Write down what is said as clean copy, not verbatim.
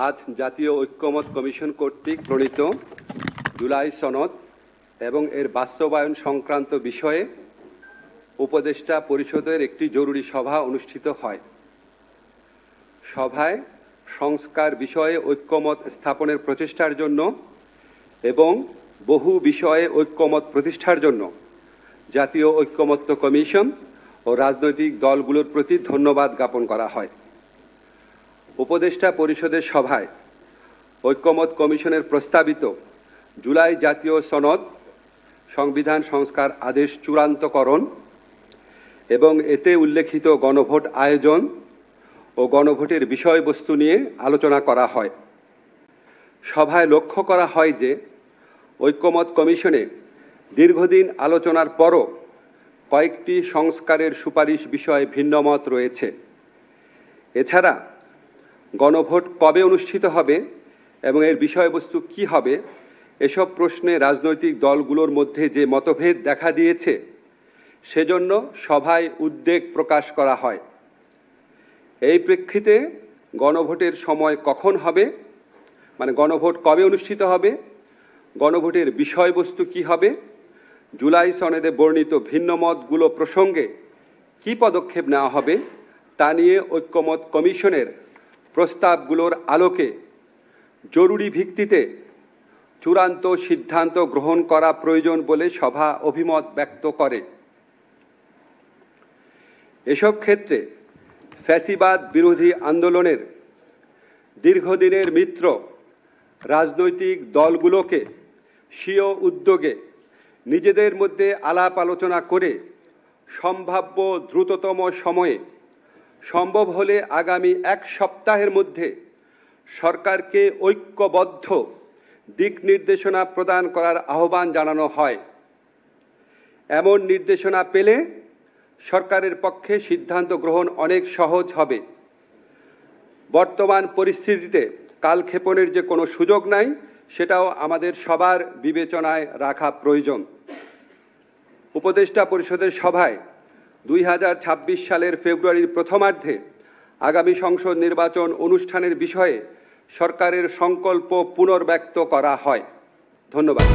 আজ জাতীয় ঐক্যমত কমিশন কর্তৃক প্রণীত জুলাই সনদ এবং এর বাস্তবায়ন সংক্রান্ত বিষয়ে উপদেষ্টা পরিষদের একটি জরুরি সভা অনুষ্ঠিত হয়। সভায় সংস্কার বিষয়ে ঐক্যমত স্থাপনের প্রচেষ্টার জন্য এবং বহু বিষয়ে ঐক্যমত প্রতিষ্ঠার জন্য জাতীয় ঐক্যমত্য কমিশন ও রাজনৈতিক দলগুলোর প্রতি ধন্যবাদ জ্ঞাপন করা হয়। উপদেষ্টা পরিষদের সভায় ঐক্যমত কমিশনের প্রস্তাবিত জুলাই জাতীয় সনদ সংবিধান সংস্কার আদেশ চূড়ান্তকরণ এবং এতে উল্লেখিত গণভোট আয়োজন ও গণভোটের বিষয়বস্তু নিয়ে আলোচনা করা হয়। সভায় লক্ষ্য করা হয় যে ঐক্যমত কমিশনে দীর্ঘদিন আলোচনার পরও কয়েকটি সংস্কারের সুপারিশ বিষয়ে ভিন্নমত রয়েছে। এছাড়া গণভোট কবে অনুষ্ঠিত হবে এবং এর বিষয়বস্তু কি হবে এসব প্রশ্নে রাজনৈতিক দলগুলোর মধ্যে যে মতভেদ দেখা দিয়েছে সেজন্য সভায় উদ্বেগ প্রকাশ করা হয়। এই প্রেক্ষিতে গণভোটের সময় কখন হবে, মানে গণভোট কবে অনুষ্ঠিত হবে, গণভোটের বিষয়বস্তু কি হবে, জুলাই সনদে বর্ণিত ভিন্নমতগুলো প্রসঙ্গে কি পদক্ষেপ নেওয়া হবে তা নিয়ে ঐক্যমত কমিশনের প্রস্তাবগুলোর আলোকে জরুরি ভিত্তিতে চূড়ান্ত সিদ্ধান্ত গ্রহণ করা প্রয়োজন বলে সভা অভিমত ব্যক্ত করে। এসব ক্ষেত্রে ফ্যাসিবাদ বিরোধী আন্দোলনের দীর্ঘদিনের মিত্র রাজনৈতিক দলগুলোকে স্বীয় উদ্যোগে নিজেদের মধ্যে আলাপ আলোচনা করে সম্ভাব্য দ্রুততম সময়ে, সম্ভব হলে আগামী এক সপ্তাহের মধ্যে সরকারকে ঐক্যবদ্ধ দিক নির্দেশনা প্রদান করার আহ্বান জানানো হয়। এমন নির্দেশনা পেলে সরকারের পক্ষে সিদ্ধান্ত গ্রহণ অনেক সহজ হবে। বর্তমান পরিস্থিতিতে কালক্ষেপণের যে কোনো সুযোগ নাই সেটাও আমাদের সবার বিবেচনায় রাখা প্রয়োজন। উপদেষ্টা পরিষদের সভায় 2026 সালের ফেব্রুয়ারির প্রথমার্ধে আগামী সংসদ নির্বাচন অনুষ্ঠানের বিষয়ে সরকারের সংকল্প পুনর্ব্যক্ত করা হয়। ধন্যবাদ।